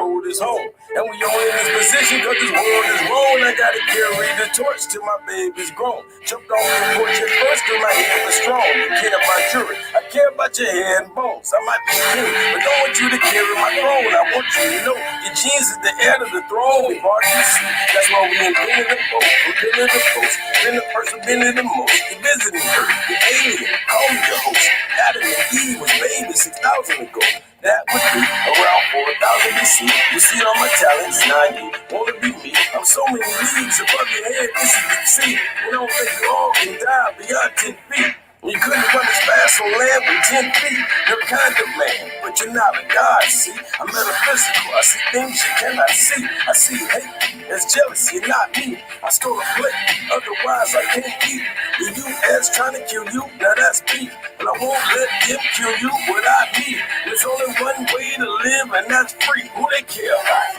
road is home. And we all in this position cause this world is wrong. I gotta carry the torch till my baby's grown. Jumped on the porch at first cause my head was strong. I care about jury, I care about your hair and bones. I might be king, but don't want you to carry my throne. I want you to know your genes is the heir to the throne. We've already seen. That's why we invented the boat, invented the post, been the person, been the most. You visiting Earth, the alien, call me your host. Adam and Eve was babies 6,000 ago. That would be around 4,000 BC. You see all my talents, now you wanna be me. I'm so many leagues above your head, this is deep sea. You don't think you all can die beyond 10 feet. You couldn't run as fast on land with 10 feet. You're kind of man, but you're not a god, see? I'm metaphysical, I see things you cannot see. I see hate, that's jealousy, not me. I stole a plate, otherwise I can't eat. The U.S. trying to kill you, now that's me. But I won't let them kill you without me. There's only one way to live, and that's free. Who they care about?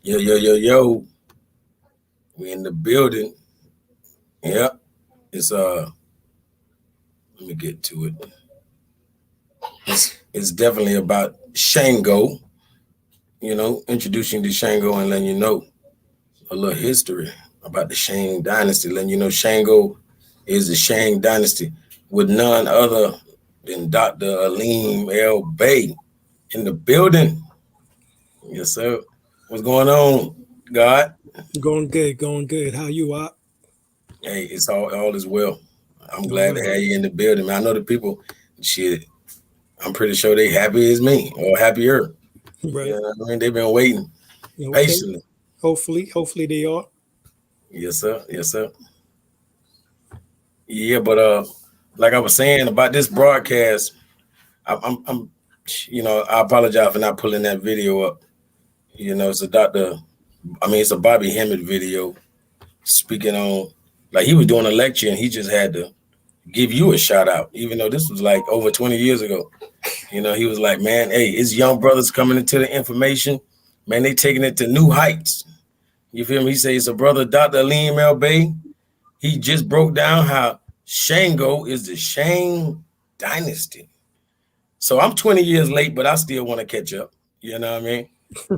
Yo. We in the building. Yep. It's let me get to it. It's definitely about Shango, introducing to Shango and letting you know a little history about the Shang Dynasty, letting you know Shango is the Shang Dynasty with none other than Dr. Alim EL-Bey in the building. Yes, sir. What's going on, God? Going good. How you are? Hey, it's all is well. I'm glad to have you in the building, man. I know the people, shit, I'm pretty sure they happy as me or happier. Right. You know what I mean? They've been waiting patiently. Hopefully they are. Yes, sir. Yeah, but like I was saying about this broadcast, I'm I apologize for not pulling that video up. It's a Bobby Hemmett video speaking on, like, he was doing a lecture and he just had to give you a shout out, even though this was like over 20 years ago. He was like, man, hey, it's young brothers coming into the information, man, they taking it to new heights. You feel me? He says, a brother, Dr. Alim EL-Bey, he just broke down how Shango is the Shang Dynasty. So I'm 20 years late, but I still want to catch up. You know what I mean?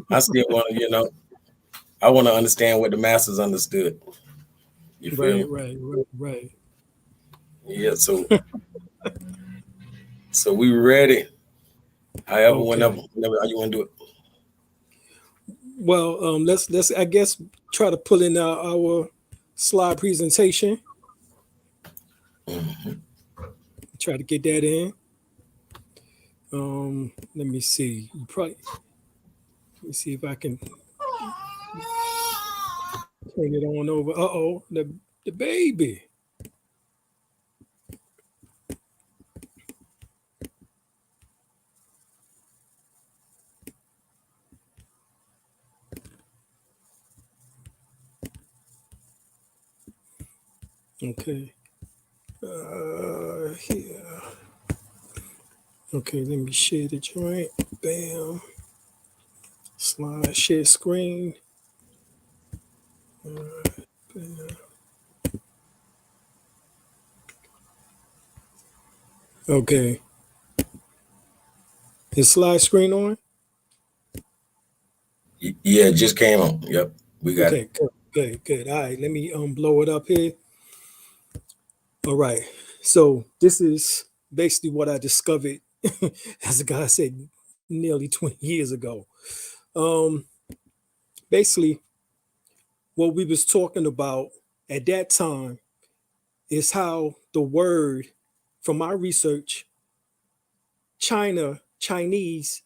I still want to, I want to understand what the masters understood. You feel me? Right. Yeah, so we ready. However, whenever you want to do it. Well, let's I guess try to pull in our slide presentation. Mm-hmm. Try to get that in. Let me see. Let me see if I can turn it on over. The baby. Okay. Here. Okay, let me share the joint. Bam. Slide, share screen. Okay. Is slide screen on? Yeah, it just came on. Yep, we got it. Good. All right, let me blow it up here. All right. So this is basically what I discovered, as the guy said, nearly 20 years ago. Basically, what we was talking about at that time is how the word, from my research, Chinese,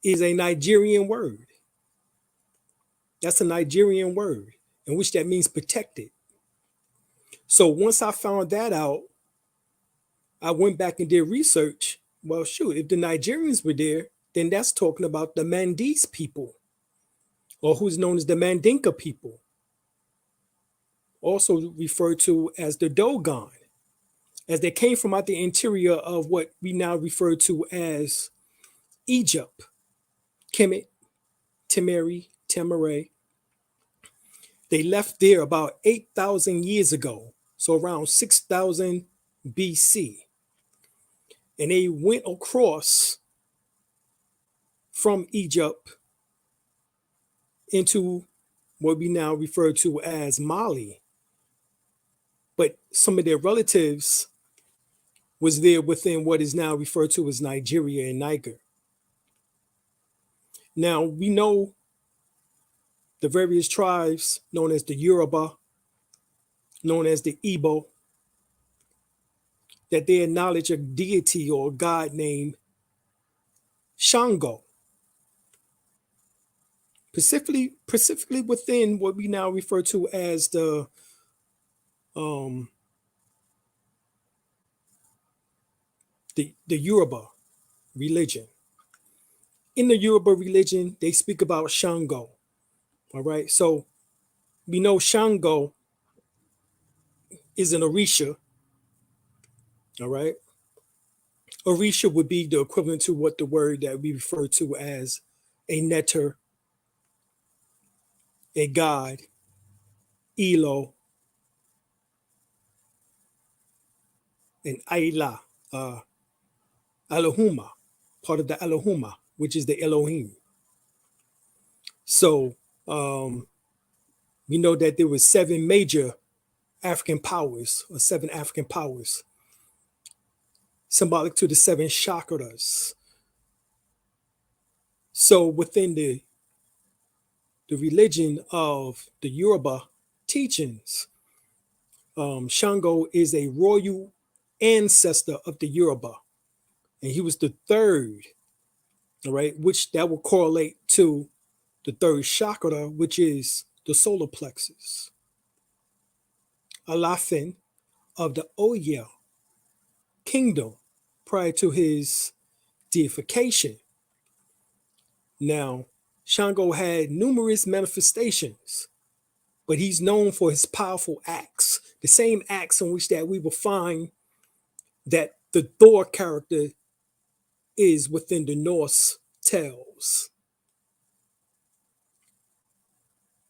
is a Nigerian word. That's a Nigerian word, in which that means protected. So once I found that out, I went back and did research. Well, shoot, if the Nigerians were there, then that's talking about the Mandese people, or who's known as the Mandinka people, also referred to as the Dogon, as they came from out the interior of what we now refer to as Egypt, Kemet, Temeray. They left there about 8,000 years ago. so around 6,000 BC. And they went across from Egypt into what we now refer to as Mali. But some of their relatives was there within what is now referred to as Nigeria and Niger. Now, we know the various tribes known as the Yoruba, known as the Igbo, that they acknowledge a deity or a god named Shango, specifically within what we now refer to as um, the Yoruba religion. In the Yoruba religion, they speak about Shango. All right, so we know Shango is an Orisha. All right, Orisha would be the equivalent to what the word that we refer to as a netter, a god, Elo, and Ayla, Elohuma, part of the Elohuma, which is the Elohim. So we know that there were seven major African powers, or seven African powers, symbolic to the seven chakras. So within the religion of the Yoruba teachings, Shango is a royal ancestor of the Yoruba, and he was the third, all right, which that will correlate to the third chakra, which is the solar plexus. Alafin of the Oya kingdom prior to his deification. Now, Shango had numerous manifestations, but he's known for his powerful acts, the same acts in which that we will find that the Thor character is within the Norse tales.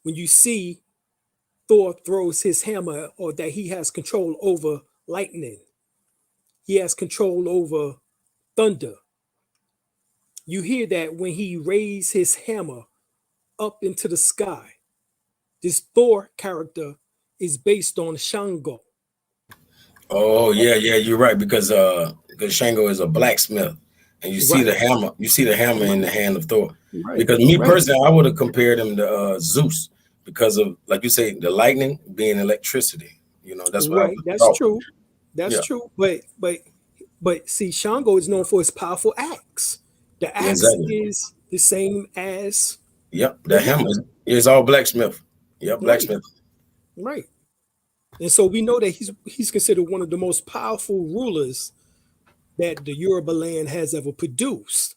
When you see Thor throws his hammer, or that he has control over lightning, he has control over thunder. You hear that when he raised his hammer up into the sky. This Thor character is based on Shango. Oh yeah, yeah, you're right because Shango is a blacksmith, and Right, you see the hammer in the right, hand of Thor. right, Because me right, personally, I would have compared him to Zeus because of, like you say, the lightning being electricity. You know, that's what I would right. have That's thought. true. That's Yeah, true. But see, Shango is known for his powerful axe. The yeah, axe exactly. is the same as Yep, the the hammer hammer. is all blacksmith. Yep, Right, blacksmith. right. And so we know that he's considered one of the most powerful rulers that the Yoruba land has ever produced.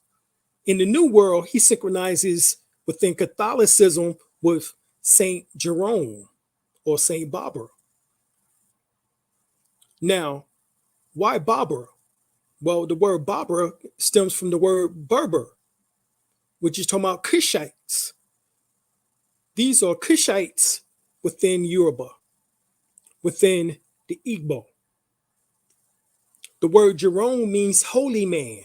In the New World, he synchronizes within Catholicism with Saint Jerome or Saint Barbara. Now, why Barbara? Well, the word Barbara stems from the word Berber, which is talking about Cushites. These are Cushites within Yoruba, within the Igbo. The word Jerome means holy man.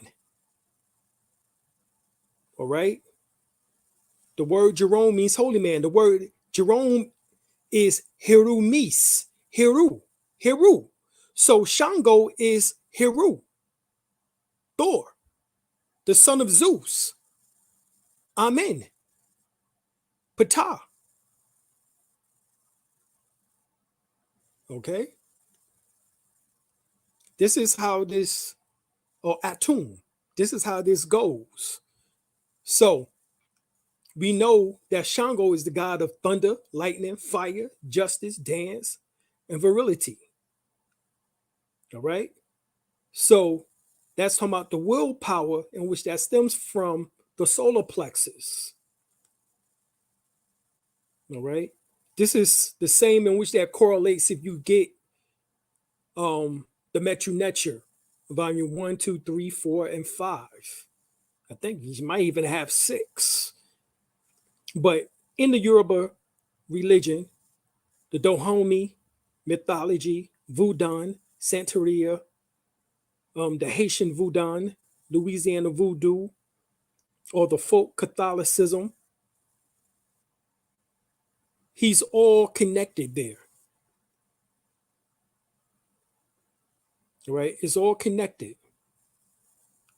All right. The word Jerome means holy man. The word Jerome is Herumis, Heru, Heru. So Shango is Heru, Thor, the son of Zeus. Amen. Ptah. Okay. This is how this, or Atum, this is how this goes. So we know that Shango is the god of thunder, lightning, fire, justice, dance, and virility. All right. So that's talking about the willpower in which that stems from the solar plexus. All right. This is the same in which that correlates if you get the Metru Nature, volume 1, 2, 3, 4, and 5. I think you might even have 6. But in the Yoruba religion, the Dahomey mythology, Voodoo, Santeria, the Haitian Voodoo, Louisiana Voodoo, or the folk Catholicism. He's all connected there, right? It's all connected.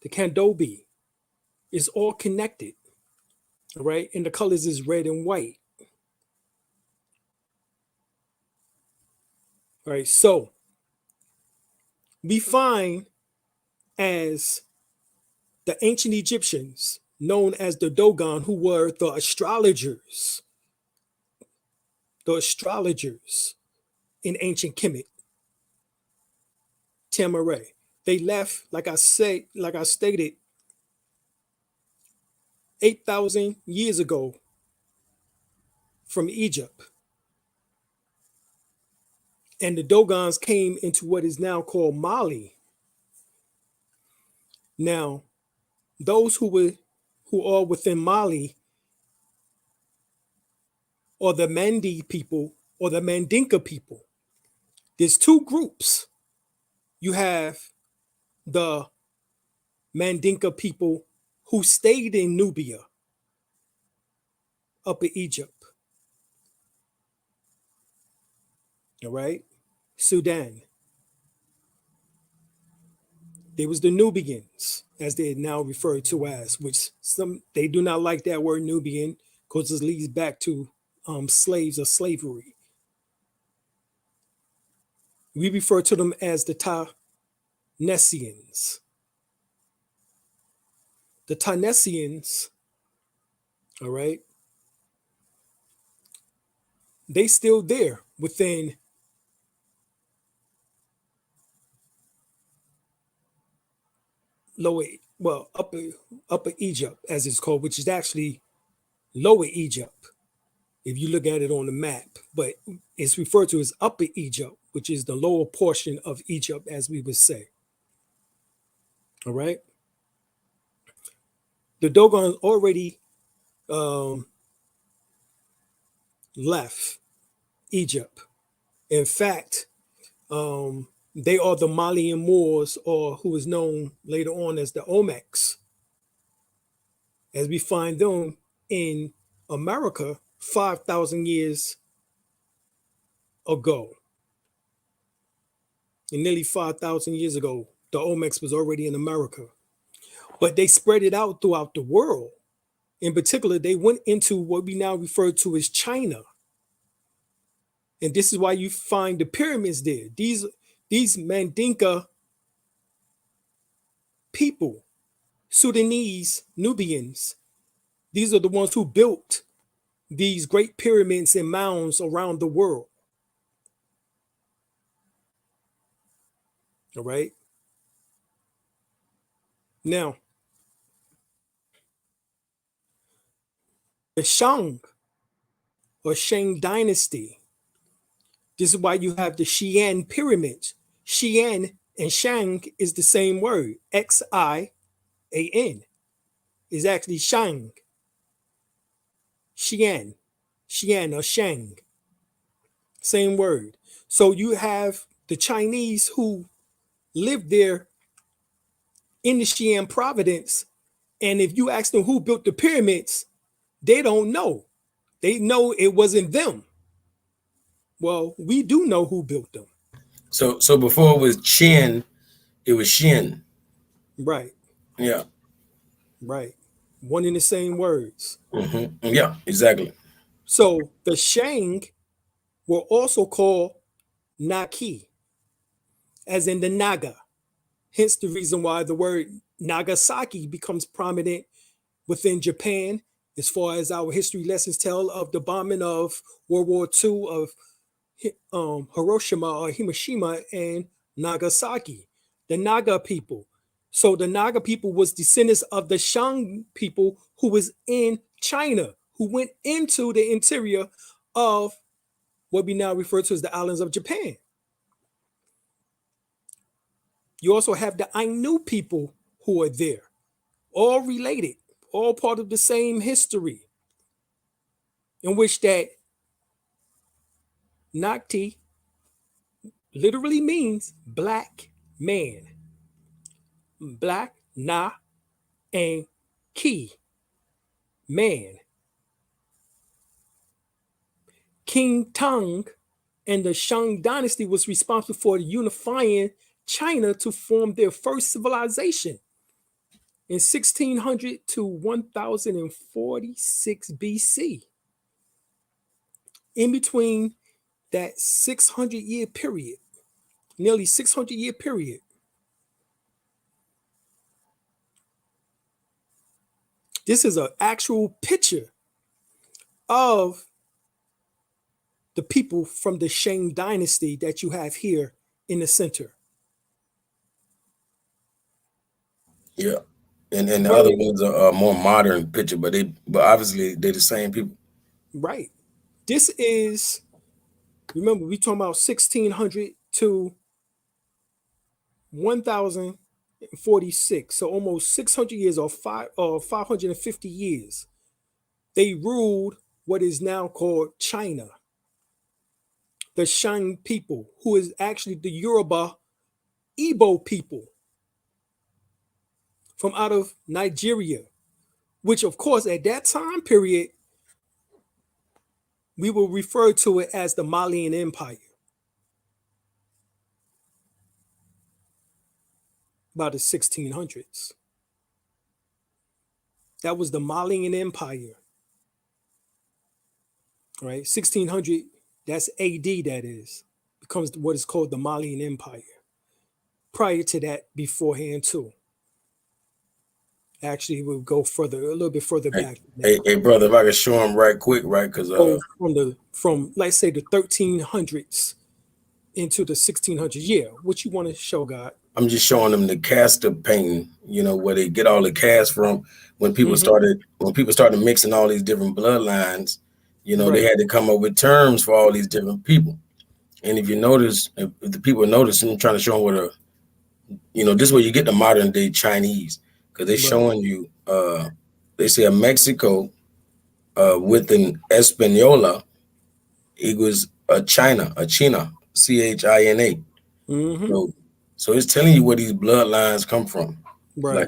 The Candomblé is all connected, right? And the colors is red and white, right? So we find as the ancient Egyptians, known as the Dogon, who were the astrologers in ancient Kemet, Tamaray. They left, like I stated, 8,000 years ago from Egypt. And the Dogons came into what is now called Mali. Now, those who are within Mali are the Mandi people or the Mandinka people. There's two groups. You have the Mandinka people who stayed in Nubia, Upper Egypt, all right? Sudan. There was the Nubians, as they are now referred to as, which some they do not like that word Nubian because it leads back to slaves or slavery. We refer to them as the Tanessians. The Tanessians, all right, they still there within lower, well, upper Egypt, as it's called, which is actually lower Egypt, if you look at it on the map. But it's referred to as Upper Egypt, which is the lower portion of Egypt, as we would say. All right. The Dogon already left Egypt. In fact, they are the Malian Moors, or who is known later on as the Olmecs, as we find them in America 5,000 years ago. And nearly 5,000 years ago, the Olmecs was already in America. But they spread it out throughout the world. In particular, they went into what we now refer to as China. And this is why you find the pyramids there. These Mandinka people, Sudanese, Nubians, these are the ones who built these great pyramids and mounds around the world. All right. Now, the Shang or Shang Dynasty, this is why you have the Xi'an pyramids. Xi'an and Shang is the same word. Xian is actually Shang. Xi'an, Xi'an or Shang, same word. So you have the Chinese who lived there in the Xi'an province, and if you ask them who built the pyramids, they don't know. They know it wasn't them. Well, we do know who built them. So before it was Chin, it was Shin. Right, Yeah. right. One in the same words. Yeah, exactly. So the Shang were also called Naki, as in the Naga. Hence the reason why the word Nagasaki becomes prominent within Japan, as far as our history lessons tell of the bombing of World War II of Hiroshima or Hiroshima and Nagasaki, the Naga people. So the Naga people was descendants of the Shang people who was in China, who went into the interior of what we now refer to as the islands of Japan. You also have the Ainu people who are there, all related, all part of the same history, in which that Nakti literally means black man. Black na and ki man. King Tang and the Shang Dynasty was responsible for unifying China to form their first civilization in 1600 to 1046 BC. In between that 600-year period, nearly 600-year period, this is an actual picture of the people from the Shang Dynasty that you have here in the center. Yeah. And the other Very ones are a more modern picture, but obviously they're the same people. right. This is, remember, we talking about 1600 to 1046, so almost 600 years or 550 years. They ruled what is now called China. The Shang people, who is actually the Yoruba Igbo people from out of Nigeria, which of course at that time period we will refer to it as the Malian Empire. About the 1600s. That was the Malian Empire, right? 1600, that's AD, that is, becomes what is called the Malian Empire. Prior to that, beforehand too. Actually, we'll go further, a little bit further Hey, back than that. hey, brother, if I could show them right quick, right? Because Go from let's say the 1300s into the 1600s. Yeah, what you want to show, God? I'm just showing them the caster painting, where they get all the cast from when people Mm-hmm. started mixing all these different bloodlines, they Right. had to come up with terms for all these different people. And if you notice, if the people notice, I'm trying to show them this is where you get the modern day Chinese, because they're Right. showing you, they say a Mexico with an Española equals a China, China. Mm-hmm. So it's telling you where these bloodlines come from. Right.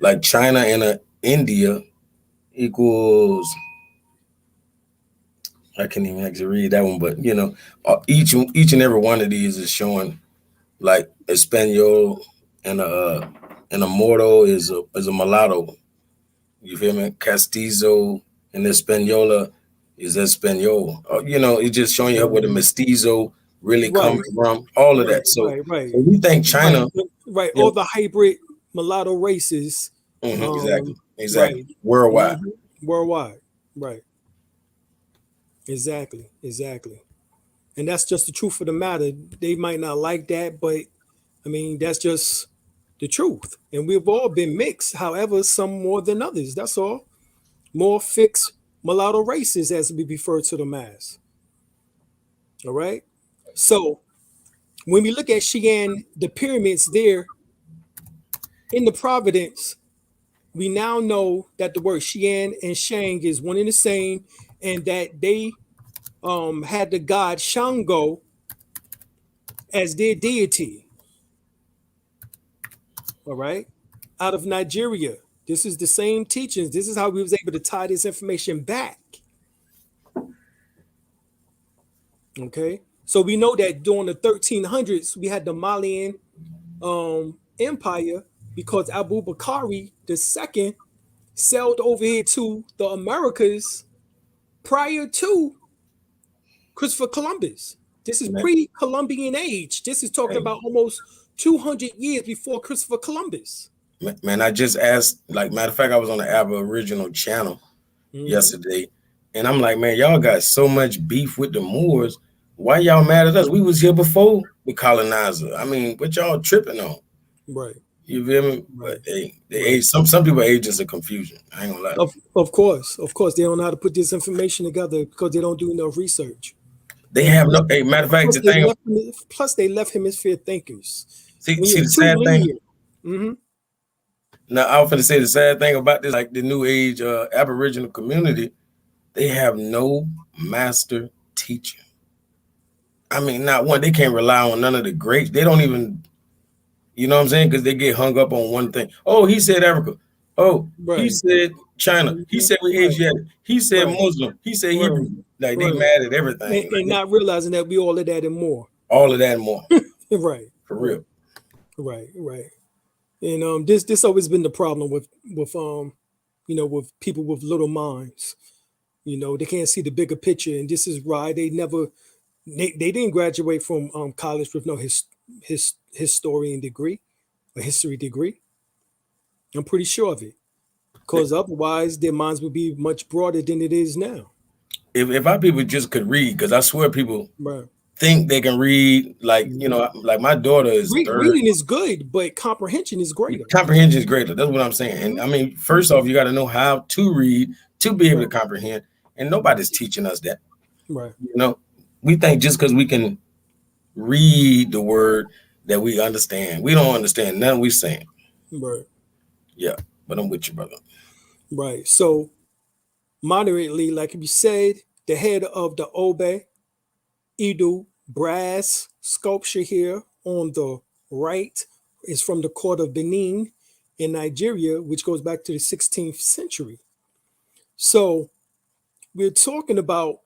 Like China and India equals, I can't even actually read that one, but each and every one of these is showing like Espanol and a Moro is a mulatto. You feel me? Castizo and Española is Espanol. It's just showing you where the mestizo really Right. comes from. All of Right. that. So, Right. Right. so we think Right. China. Right. You All the hybrid mulatto races. exactly, Right. worldwide. Mm-hmm. Worldwide. Right. Exactly. Exactly. And that's just the truth of the matter. They might not like that, but I mean, that's just the truth. And we've all been mixed, however, some more than others. That's all. More fixed mulatto races, as we refer to them as. All right. So when we look at Xi'an, the pyramids there in the Providence, we now know that the word Xi'an and Shang is one and the same, and that they had the god Shango as their deity. All right, out of Nigeria. This is the same teachings. This is how we was able to tie this information back. Okay, so we know that during the 1300s we had the Malian Empire because Abu Bakari II sailed over here to the Americas prior to Christopher Columbus. This is Man, pre-Columbian age. This is talking hey, about almost 200 years before Christopher Columbus. man, I just asked. Like, matter of fact, I was on the Aboriginal channel Mm-hmm. yesterday, and I'm like, man, y'all got so much beef with the Moors. Why y'all mad at us? We was here before the colonizer. I mean, what y'all tripping on? Right, You feel me? right, But they right. age. Some people agents of confusion. I ain't gonna lie. Of course, they don't know how to put this information together because they don't do enough research. They And have no. Hey, matter of fact, the thing. plus they left hemisphere thinkers. See, When see you're the too sad thing. lenient, mm-hmm. Now, I was going to say the sad thing about this, like the new age Aboriginal community, they have no master teacher. I mean, not one, they can't rely on none of the greats. They don't even, you know what I'm saying? Because they get hung up on one thing. Oh, he said Africa. Oh, he Right. said China. He Mhm. said we Right. Asiatic. He said Right. Muslim. He said Right. Hebrew. Like they Right. mad at everything. And Like not realizing that we all of that and more. all of that and more. Right. For Right. real. Right. Right. And this always been the problem with with people with little minds. They can't see the bigger picture, and this is why they didn't graduate from college with no historian degree, a history degree. I'm pretty sure of it, because otherwise their minds would be much broader than it is now. If our people just could read, because I swear people Right. think they can read, like, Mhm. like my daughter is third. Reading is good, but comprehension is greater. Comprehension is greater. That's what I'm saying. And Mhm. I mean, first off, you got to know how to read to be able to Right. comprehend. And nobody's teaching us that. Right. You know, we think just because we can read the word that we understand. We don't understand none we saying. Right. Yeah, but I'm with you, brother. Right. So moderately, like you said, the head of the Obe Edu brass sculpture here on the right is from the court of Benin in Nigeria, which goes back to the 16th century. So we're talking about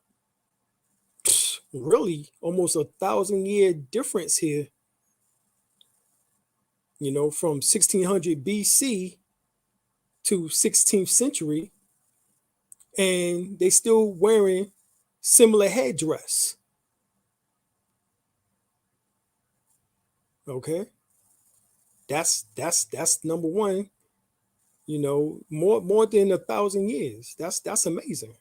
really almost 1,000-year difference here, from 1600 BC to 16th century, and they still wearing similar headdress. Okay, that's number one. More than 1,000 years. That's amazing.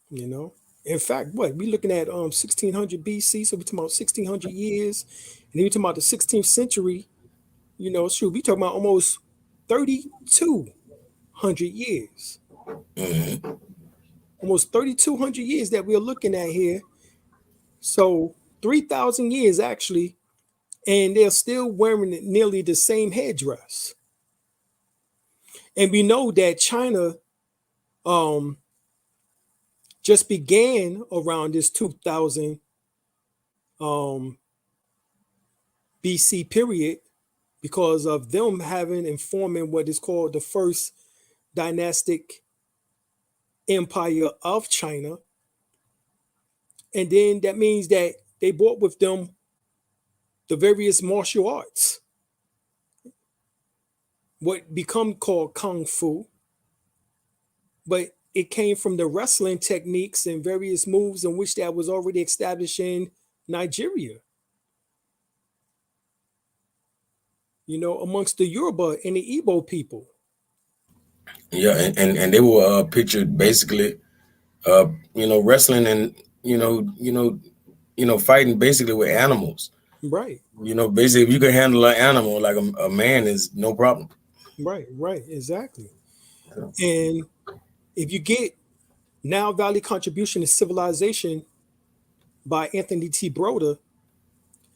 You know. In fact, what we looking at 1600 BC, so we talking about 1600 years, and then we talking about the 16th century. Shoot, we talking about almost 3,200 years, Hmm. almost 3,200 years that we're looking at here. So 3,000 years actually, and they're still wearing nearly the same headdress. And we know that China um, just began around this 2000 um, BC period because of them having and forming what is called the first dynastic empire of China. And then that means that they brought with them the various martial arts, what become called kung fu, but it came from the wrestling techniques and various moves in which that was already established in Nigeria, amongst the Yoruba and the Igbo people. Yeah, and they were pictured basically, uh, wrestling and fighting basically with animals. Right, Basically, if you can handle an animal like a man, is no problem. right, exactly. And if you get Now Valley Contribution to Civilization by Anthony T. Broder,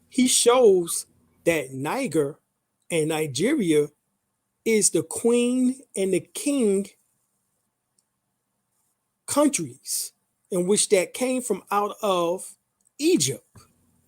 he shows that Niger and Nigeria is the queen and the king countries in which that came from out of Egypt.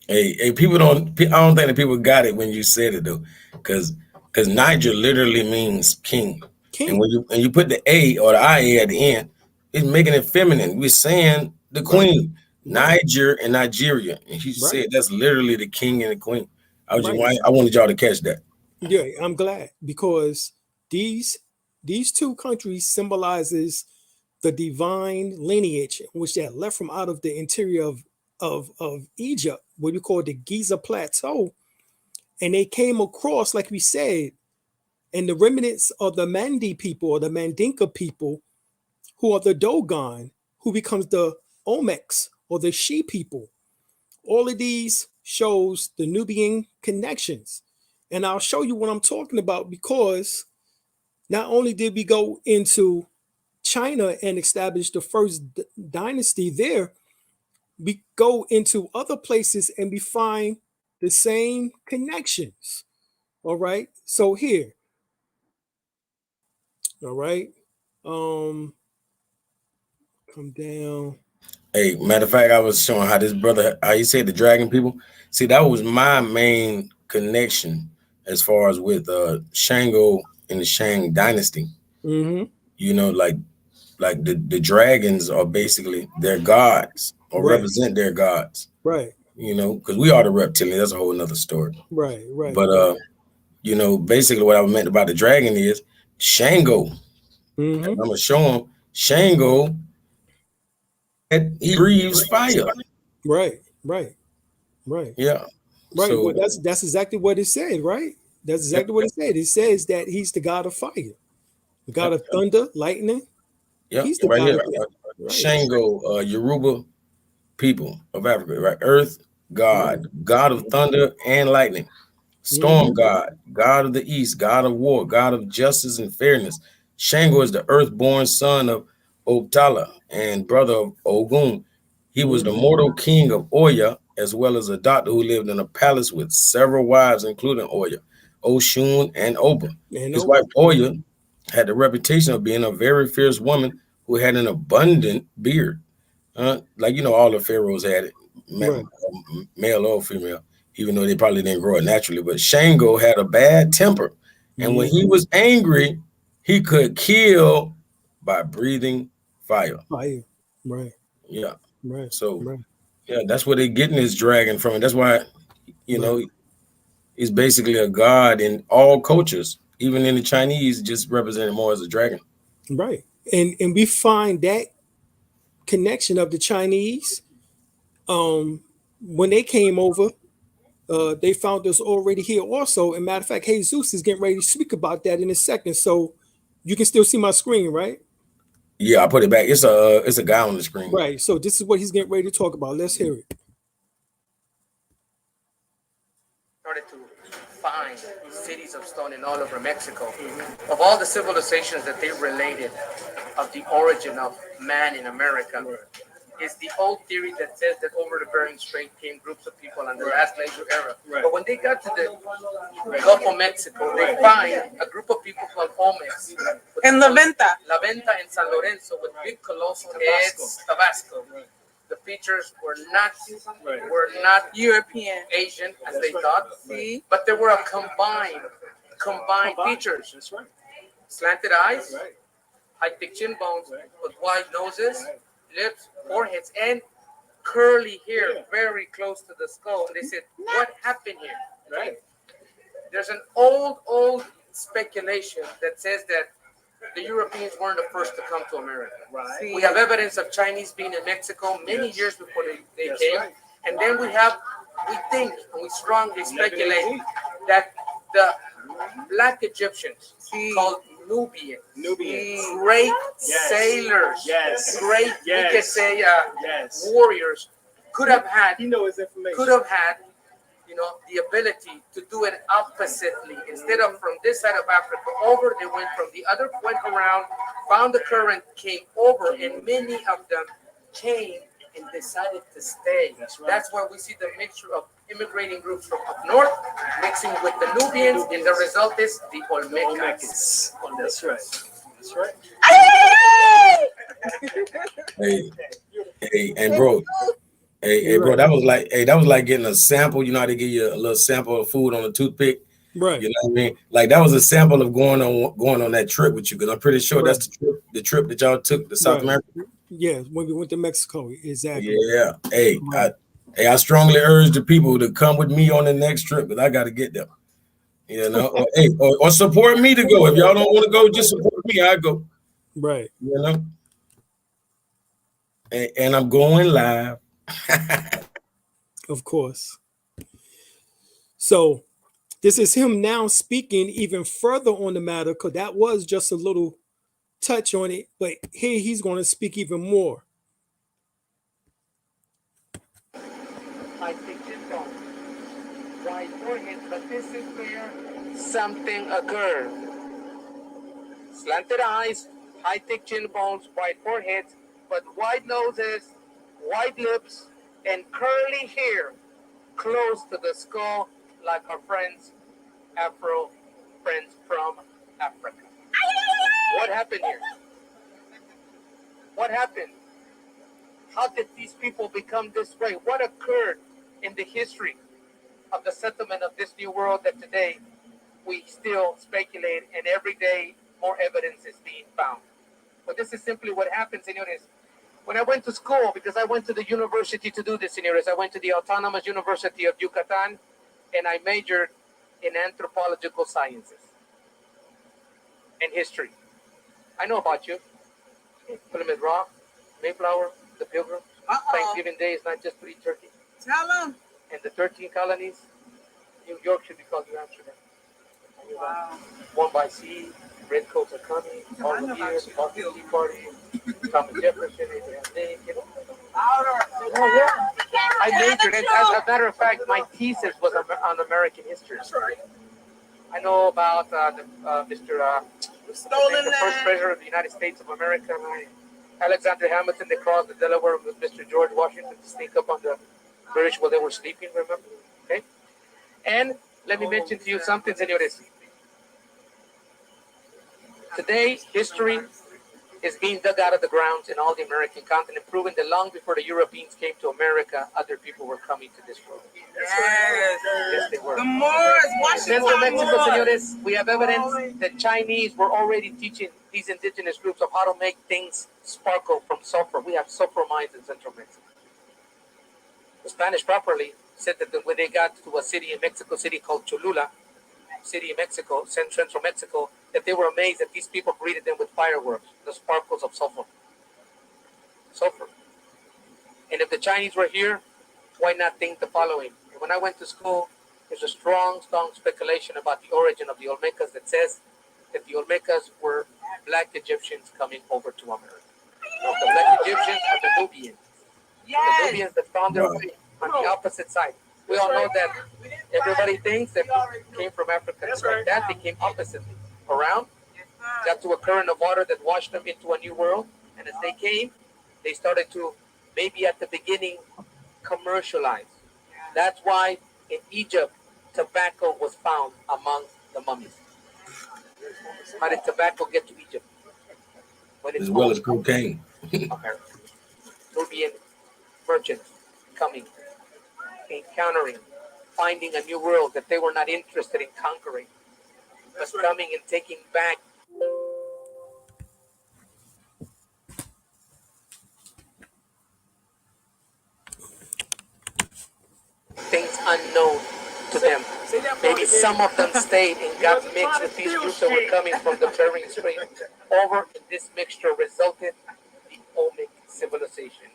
Hey, people don't. I don't think that people got it when you said it though, because Niger literally means king, and King. when you put the a or the ia at the end, it's making it feminine. We're saying the Right, queen, right, Niger and Nigeria, and she right, said that's literally the king and the queen. right. I wanted y'all to catch that. Yeah, I'm glad because these these two countries symbolizes the divine lineage which that left from out of the interior of Egypt, what we call the Giza Plateau, and they came across, like we said, and the remnants of the Mandi people or the Mandinka people, who are the Dogon, who becomes the Olmecs or the She people. All of these shows the Nubian connections. And I'll show you what I'm talking about because not only did we go into China and establish the first dynasty there, we go into other places and we find the same connections. All right. So here, all right. Um, come down. Hey, matter of fact, I was showing how this brother, how he said the dragon people. See, that was my main connection as far as with Shango and the Shang Dynasty. Mm-hmm. You know, like the dragons are basically their gods or Right. represent their gods. Right. You know, because we are the reptilian. That's a whole nother story. Right. Right. But Right. you know, basically what I meant about the dragon is Shango. Mm-hmm. I'm gonna show him Shango. He breathes fire. Right. Right. Right. Yeah. Right. So Well, that's exactly what it said, right? That's yep, exactly what it said. It says that he's the god of fire, the god yep, of thunder, lightning. yep. He's the Right god here, of that. Right. Shango, Yoruba people of Africa, right? Earth Right. God, God of thunder and lightning. Mm-hmm. Storm God, God of the East, God of war, God of justice and fairness. Shango is the earth-born son of Obtala and brother of Ogun. He was the Mm-hmm. mortal king of Oya, as well as a doctor who lived in a palace with several wives, including Oya, Oshun, and Oba. And His over. wife Oya had the reputation of being a very fierce woman who had an abundant beard. Like, you know, all the pharaohs had it, Right. male or female, even though they probably didn't grow it naturally. But Shango had a bad temper, and when he Mm-hmm. was angry, he could kill by breathing fire. Fire. Right. Yeah. Right. So Right. yeah, that's where they're getting this dragon from. And that's why, you Right. know, he's basically a god in all cultures, even in the Chinese, just represented more as a dragon. Right. And we find that connection of the Chinese. When they came over, they found us already here also. And matter of fact, Jesus is getting ready to speak about that in a second. So you can still see my screen, right? Yeah, I put it back. It's a guy on the screen. Right. So this is what he's getting ready to talk about. Let's hear it. Started to find cities of stone in all over Mexico. Of all the civilizations that they related of the origin of man in America, is the old theory that says that over the Bering Strait came groups of people on the last glacial era. But when they got to the Gulf of Mexico, they find a group of people called Olmecs. En La Venta. La Venta and San Lorenzo with big colossal heads, Tabasco. The features were not European. Asian as they thought, but they were a combined features. That's right. Slanted eyes, high thick chin bones with wide noses, lips, foreheads, and curly hair very close to the skull. And they said, what happened here? Right. There's an old speculation that says that the Europeans weren't the first to come to America. Right. We have evidence of Chinese being in Mexico many Yes. years before they That's came. right. And then we think, and we strongly speculate that the black Egyptians called Nubian, great Yes. sailors, Yes. great, Yes. we could say, Yes. warriors, could have had, He knows his information. the ability to do it oppositely. Instead of from this side of Africa over, they went from the other, went around, found the current, came over, and many of them came and decided to stay. That's right. That's why we see the mixture of immigrating groups from up north mixing with the Nubians, and the result is the Olmecans. That's right. That's right. Hey, and bro, hey, bro, that was like getting a sample. You know how they give you a little sample of food on a toothpick. Right. You know what I mean? Like that was a sample of going on that trip with you, because I'm pretty sure that's the trip that y'all took to South America. Yeah, when we went to Mexico, exactly. Yeah. Hey, I strongly urge the people to come with me on the next trip, because I got to get them. You know, or support me to go. If y'all don't want to go, just support me. I go. Right. You know. And I'm going live. Of course. So this is him now speaking even further on the matter, because that was just a little touch on it, but here he's going to speak even more. I think it's gone. Wide forehead, but this is where something occurred. Slanted eyes, high thick chin bones, wide foreheads, but wide noses, wide lips, and curly hair close to the skull, like our friends, Afro friends from Africa. What happened here? What happened? How did these people become this way? What occurred in the history of the settlement of this new world that today we still speculate, and every day more evidence is being found? But this is simply what happened, senores. When I went to school, because I went to the university to do this, senores, I went to the Autonomous University of Yucatan, and I majored in anthropological sciences and history. I know about you. Plymouth Rock, Mayflower, the Pilgrims. Thanksgiving Day is not just to eat turkey. Tell them. And the 13 colonies, New York should be called New Amsterdam. Wow. One by sea, redcoats are coming, all the years, Boston Tea Party, Thomas Jefferson, Abraham Lincoln. I majored in, as a matter of fact, my thesis was on American history. That's right. I know about Mr. Stolen the first president of the United States of America, Alexander Hamilton. They crossed the Delaware with Mr. George Washington to sneak up on the British while they were sleeping, remember? Okay? And let me mention to you something, senores. Today, history is being dug out of the ground in all the American continent, proving that long before the Europeans came to America, other people were coming to this world. Yes. Yes, they were. The Moors, Central Mexico, Washington. senores, we have evidence that Chinese were already teaching these indigenous groups of how to make things sparkle from sulfur. We have sulfur mines in Central Mexico. The Spanish properly said that when they got to a city in Mexico City called Cholula, city in Mexico, Central Mexico, that they were amazed that these people greeted them with fireworks, the sparkles of sulfur. Sulfur. And if the Chinese were here, why not think the following? When I went to school, there's a strong speculation about the origin of the Olmecas that says that the Olmecas were black Egyptians coming over to America. The black Egyptians are the Nubians. The Nubians that found their way on the opposite side. We all know that everybody thinks that came from Africa. That's right. That they came oppositely. Around, got to a current of water that washed them into a new world. And as they came, they started to, maybe at the beginning, commercialize. That's why in Egypt, tobacco was found among the mummies. How did tobacco get to Egypt? When as well as cocaine. America. Nubian merchants coming, encountering, finding a new world that they were not interested in conquering, but coming and taking back things unknown to them. Maybe some of them stayed and got mixed with these groups that were coming from the Bering Strait. Over in this mixture resulted the Olmec civilization.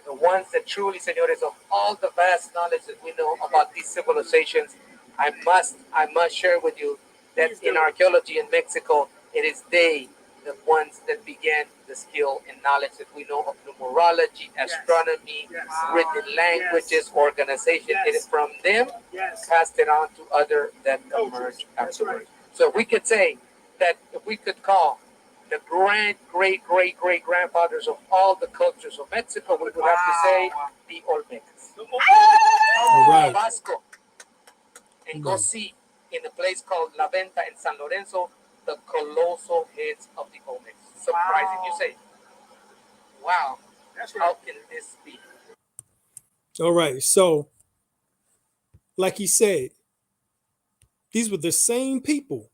The ones that truly, senores, of all the vast knowledge that we know about these civilizations, I must share with you that in archaeology in Mexico, it is they, the ones that began the skill and knowledge that we know of numerology, astronomy, written languages, organization. It is from them passed it on to other that emerged afterwards. So we could say that if we could call the great grandfathers of all the cultures of Mexico, we would have to say the Olmecs. All right. Vasco, and go see in a place called La Venta in San Lorenzo the colossal heads of the Olmecs. Surprising, you say? Wow, how can this be? All right. So, like he said, these were the same people.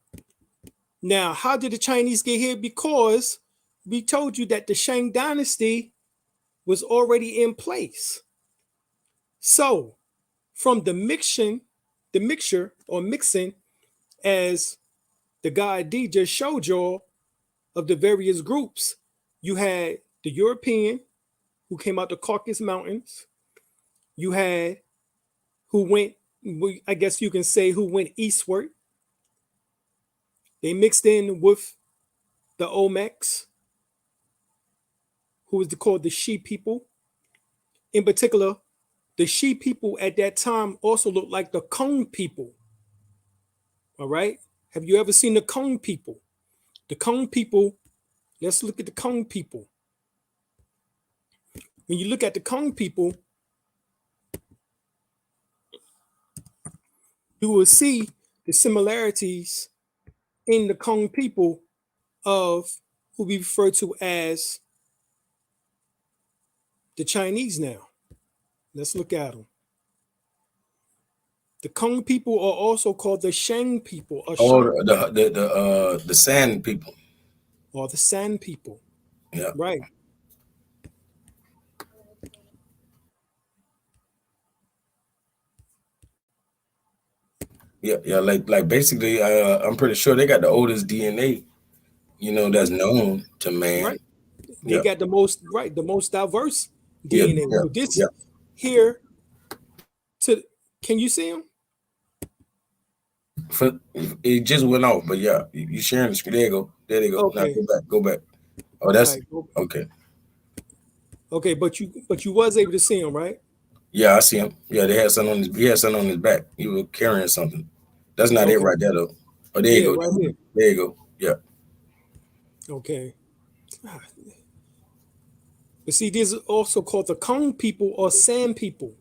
Now, how did the Chinese get here? Because we told you that the Shang Dynasty was already in place. So, from the mixture or mixing, as the guy D just showed y'all, of the various groups, you had the European who came out the Caucasus Mountains. You had who went, I guess you can say, who went eastward. They mixed in with the Olmecs, who was called the She people. In particular, the She people at that time also looked like the Kong people. All right. Have you ever seen the Kong people? The Kong people, let's look at the Kong people. When you look at the Kong people, you will see the similarities in the Kong people of who we refer to as the Chinese now. Let's look at them. The Kung people are also called the Shang people, or Oh, Shang, the Sand people. or the San people. Yeah, Right. yeah, yeah. Like basically, I'm pretty sure they got the oldest DNA, that's known to man. Right. They Yeah, got the most diverse yeah, DNA. yeah, So this yeah. here to can you see them? For, it just went off, but yeah, you sharing the screen. There you go. There they go. Now Okay. go back. Oh, All that's right. okay. Okay, but you was able to see them, right? Yeah, I see him. Yeah, they had something on his. He had something on his back. He was carrying something. That's not it Okay. right there though. Oh, there you Yeah, go. right here. There you go. Yeah. Okay. But see, these are also called the Kong people or San people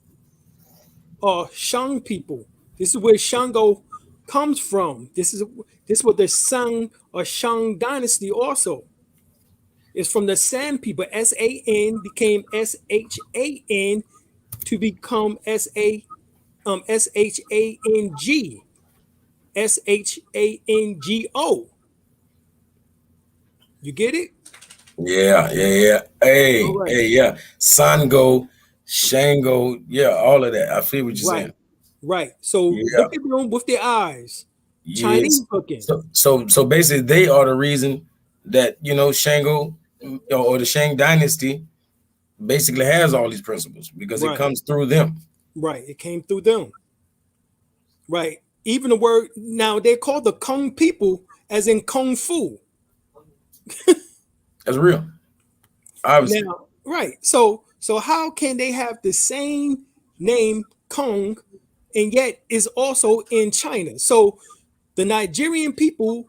or Shang people. This is where Shango comes from. This is what the Shang or Shang Dynasty also is from the San people. SAN became SHAN to become SHANG SHANGO. You get it? Yeah, yeah, yeah. All right. Yeah. Sango, Shango, yeah, all of that. I feel what you're Right. saying. Right. So Yeah, look at them with their eyes. Chinese yes. looking. So basically, they are the reason that Shango or the Shang Dynasty basically has all these principles because it Right. comes through them. Right. It came through them. Right. Even the word now they're called the Kung people, as in Kung Fu. That's real, obviously. Now, right. So how can they have the same name Kung and yet is also in China? So the Nigerian people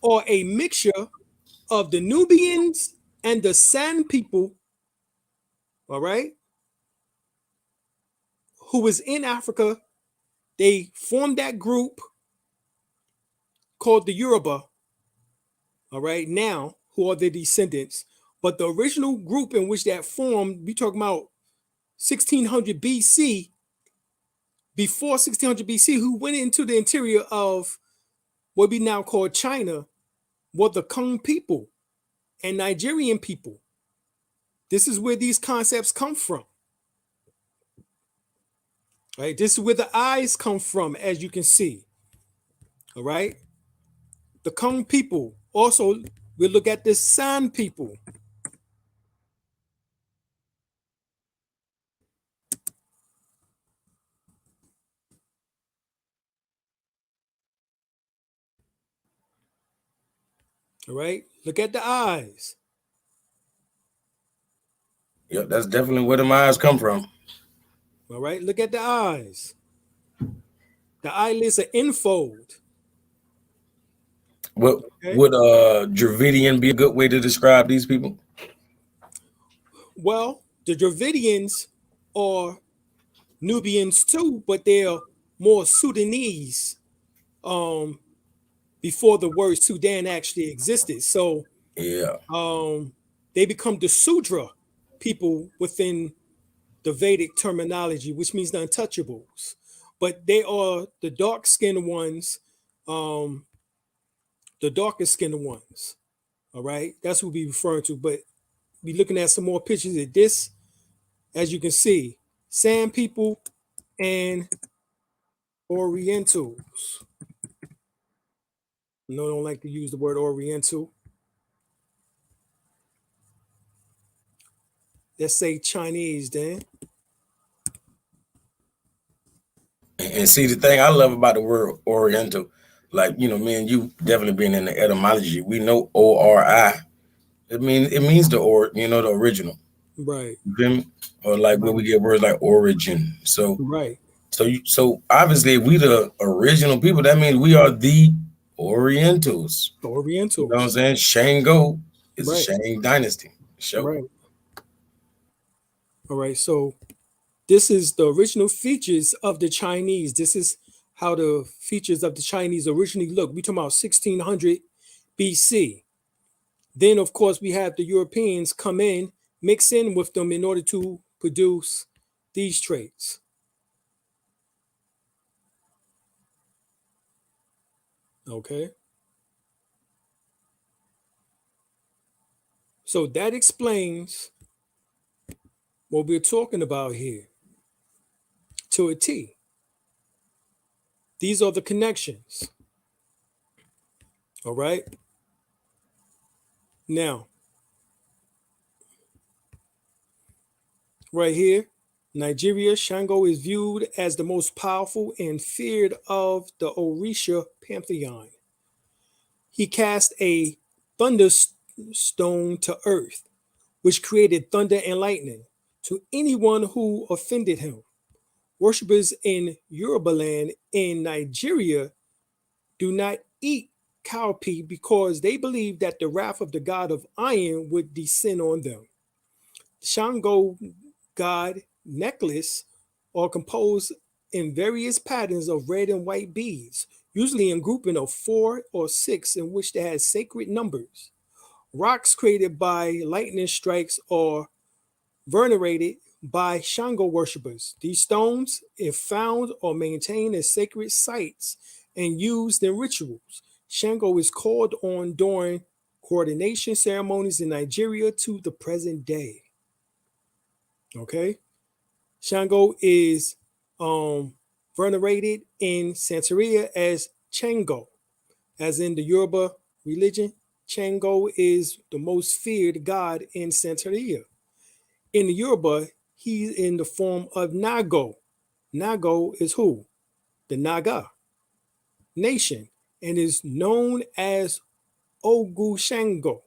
are a mixture of the Nubians and the San people, all right, who was in Africa. They formed that group called the Yoruba, all right, now, who are the descendants. But the original group in which that formed, we talking about 1600 BC, before 1600 BC, who went into the interior of what we now call China, were the Kung people and Nigerian people. This is where these concepts come from. Right? This is where the eyes come from, as you can see. All right. The Kung people. Also, we look at the San people. All right. Look at the eyes. Yep, that's definitely where the eyes come from. All right. Look at the eyes. The eyelids are infold. What Okay. would Dravidian be a good way to describe these people? Well, the Dravidians are Nubians too, but they're more Sudanese before the word Sudan actually existed. So Yeah, they become the Sudra people within the Vedic terminology, which means the untouchables. But they are the dark skinned ones, um, the darkest skinned ones. All right, that's what we're referring to. But be looking at some more pictures of this, as you can see, Sand people and Orientals. No, don't like to use the word Oriental. Let's say Chinese, then. and see the thing I love about the word Oriental, like me and you definitely being in the etymology, we know ORI. It means the original. Right, You feel me? Or like where we right, get words like origin. So right. so obviously if we the original people, that means we are the Orientals. You know what I'm Orientals. saying? Shango is a Right, Shang Dynasty. Show. right. All right. So this is the original features of the Chinese. This is how the features of the Chinese originally look. We talking about 1600 BC. Then, of course, we have the Europeans come in mix in with them in order to produce these traits. Okay. So that explains what we're talking about here to a T. These are the connections. All right. Now, right here, Nigeria, Shango is viewed as the most powerful and feared of the Orisha pantheon. He cast a thunderstone to earth, which created thunder and lightning to anyone who offended him. Worshippers in Yorubaland in Nigeria do not eat cowpea because they believe that the wrath of the god of iron would descend on them. Shango god necklace are composed in various patterns of red and white beads, usually in grouping of 4 or 6 in which they have sacred numbers. Rocks created by lightning strikes are venerated by Shango worshippers. These stones, if found, are maintained as sacred sites and used in rituals. Shango is called on during coordination ceremonies in Nigeria to the present day. Okay. Shango is venerated in Santeria as Chango. As in the Yoruba religion, Shango is the most feared god in Santeria. In the Yoruba, he's in the form of Nago. Nago is who? The Naga nation, and is known as Ogu Shango.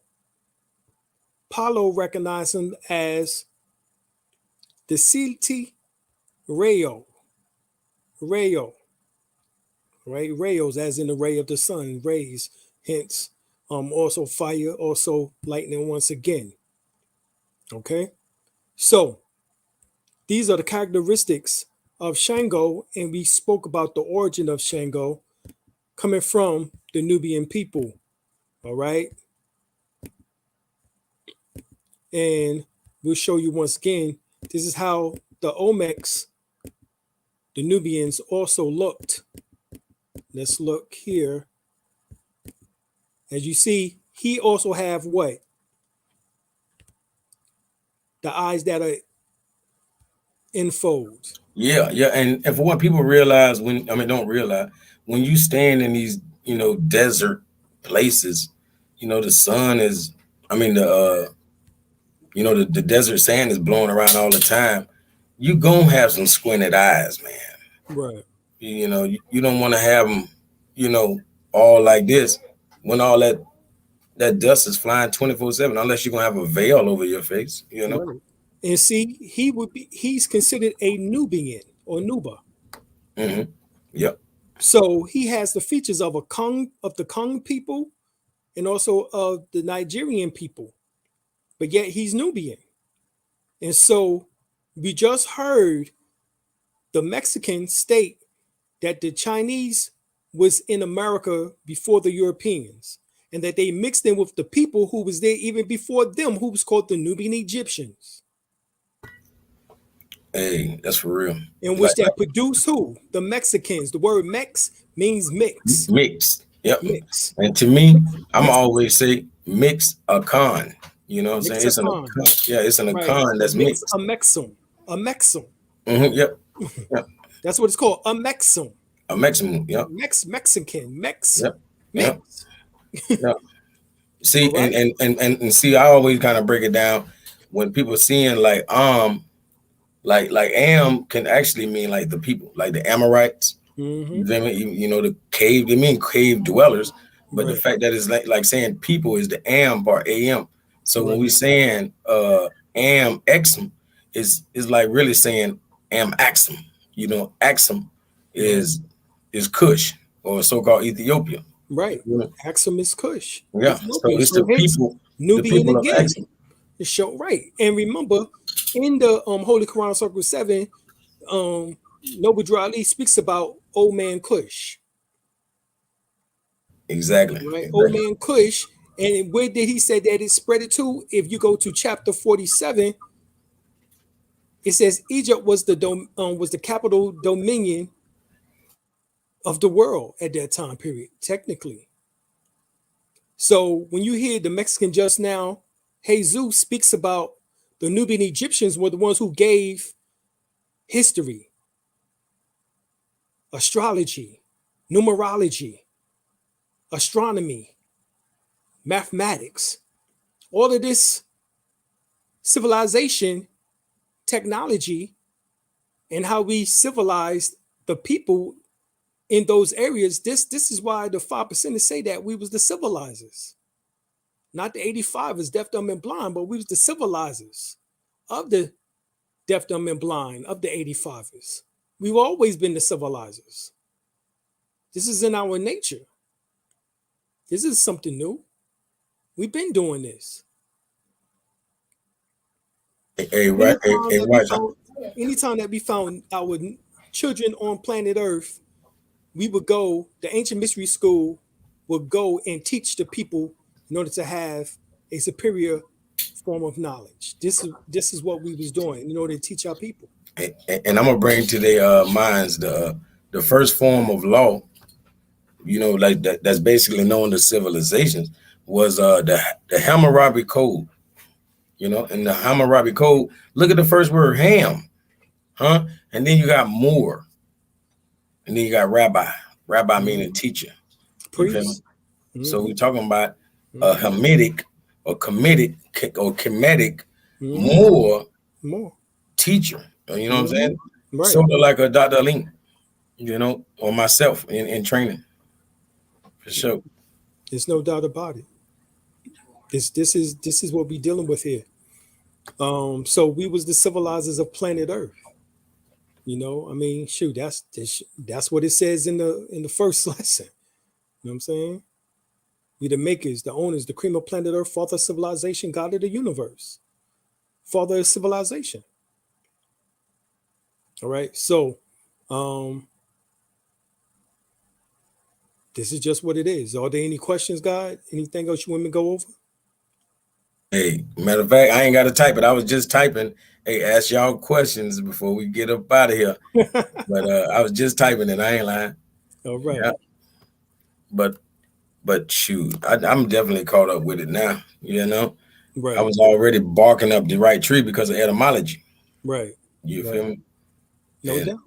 Palo recognized him as the Silti Rayo. Rayo. Right? Rayos, as in the ray of the sun, rays, hence also fire, also lightning once again. Okay? So these are the characteristics of Shango, and we spoke about the origin of Shango coming from the Nubian people. All right. And we'll show you once again, this is how the Olmecs, the Nubians, also looked. Let's look here. As you see, he also have what? The eyes that are in folds. Yeah, yeah, and for what people realize don't realize when you stand in these desert places, the sun is, the desert sand is blowing around all the time. You gonna have some squinted eyes, man. Right. You don't want to have them, all like this when all that dust is flying 24/7, unless you're gonna have a veil over your face, Right. And see, he's considered a Nubian or Nuba. Mm-hmm. Yep. So he has the features of the Kong people and also of the Nigerian people, but yet he's Nubian. And so we just heard the Mexicans state that the Chinese was in America before the Europeans, and that they mixed in with the people who was there even before them, who was called the Nubian Egyptians. Hey, that's for real. In which that produced who? The Mexicans. The word Mex means mix. Mix. Yep. Mix. And to me, I'm always say mix a con. You know what I'm saying? It's an icon. Yeah, it's an icon that's mixed. A mexum. A mexum. Mm-hmm, yep. Yep. That's what it's called. A mexum. A mexum. Yep. Mexican. Mex. Yep. Mix. Yep. Yep. See, right. and see, I always kind of break it down when people seeing like Am can actually mean like the people, like the Amorites. Mm-hmm. The cave, they mean cave dwellers, but the fact that it's like saying people is the Am part, Am. So when we saying Am Exum is like really saying Am Axum. Axum is Kush or so-called Ethiopia. Right. Axum is Kush. Yeah. So it's the people, Nubian the people again. of Axum. The show, right. And remember, in the Holy Quran Circle 7, Noble Drew Ali speaks about Old Man Kush. Exactly. Right. Old Man Kush And where did he say that it spread it to? If you go to chapter 47, it says Egypt was the capital dominion of the world at that time period, technically. So when you hear the Mexican just now, Jesus speaks about the Nubian Egyptians were the ones who gave history, astrology, numerology, astronomy, mathematics, all of this civilization, technology, and how we civilized the people in those areas. This is why the 5% say that we was the civilizers, not the 85ers, deaf, dumb, and blind, but we was the civilizers of the deaf, dumb, and blind, of the 85ers. We've always been the civilizers. This is in our nature. This is something new. We've been doing this. Hey, right, hey, right. Anytime that we found our children on planet Earth, we would go, the ancient mystery school would go and teach the people in order to have a superior form of knowledge. This is what we was doing in order to teach our people. And I'm gonna bring to their minds the first form of law, like that's basically known as civilizations, was the Hammurabi Code. And the Hammurabi Code, look at the first word, ham, huh? And then you got Moor, and then you got rabbi. Rabbi meaning teacher. Priest. So we're talking about a Hamitic or Kemetic Moor teacher. You know what I'm saying? Right. Sort of like a Dr. Alim, or myself in training. For sure. There's no doubt about it. This is what we're dealing with here. So we was the civilizers of planet Earth. I mean, shoot, that's what it says in the first lesson. You know what I'm saying? We the makers, the owners, the cream of planet Earth, father of civilization, God of the universe, father of civilization. All right, so this is just what it is. Are there any questions, God? Anything else you want me to go over? Hey, matter of fact, I ain't got to type it. I was just typing. Hey, ask y'all questions before we get up out of here. But I was just typing it. I ain't lying. All right. Yeah. But shoot, I'm definitely caught up with it now. Right. I was already barking up the right tree because of etymology. Right. You feel me? No doubt.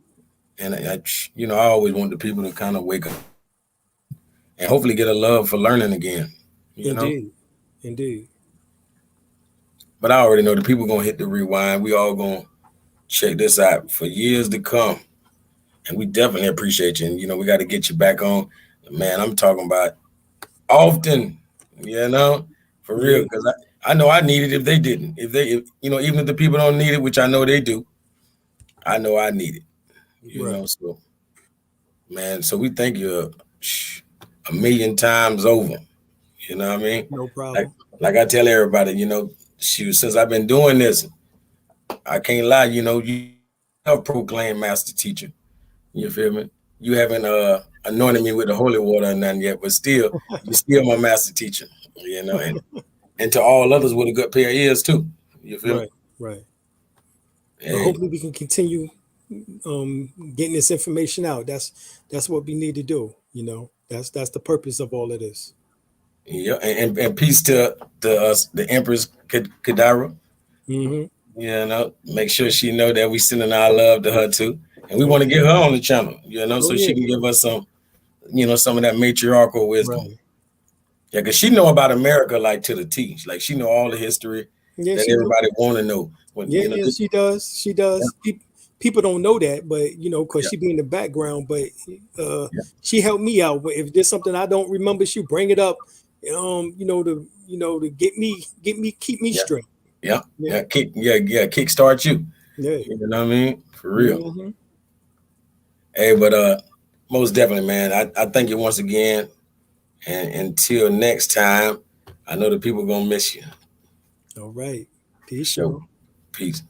And I always want the people to kind of wake up and hopefully get a love for learning again. Indeed. But I already know the people gonna hit the rewind. We all gonna check this out for years to come. And we definitely appreciate you. And we got to get you back on. Man, I'm talking about often, for real. Because I know I need it if they didn't. If even if the people don't need it, which I know they do, I know I need it. So man, so we thank you a million times over. You know what I mean? No problem. Like I tell everybody, since I've been doing this, I can't lie, you have proclaimed master teacher. You feel me? You haven't anointed me with the holy water or nothing yet, but still, you're still my master teacher. And to all others with a good pair of ears too. You feel me? Right. But hopefully we can continue getting this information out. That's what we need to do. That's the purpose of all of this. Yeah, and peace to the Empress Kadira. Make sure she know that we sending our love to her too, and we want to get her on the channel. So she can give us some, some of that matriarchal wisdom. Right. Yeah, because she know about America like to the T. Like she know all the history that everybody want to know. She does. She does. Yeah. People don't know that, but because she be in the background. But she helped me out. If there's something I don't remember, she bring it up. To get me keep me straight. Kickstart you. Yeah. You know what I mean? For real. Mm-hmm. Hey, but most definitely, man. I thank you once again. And until next time, I know the people are gonna miss you. All right. Peace. Sure. Peace.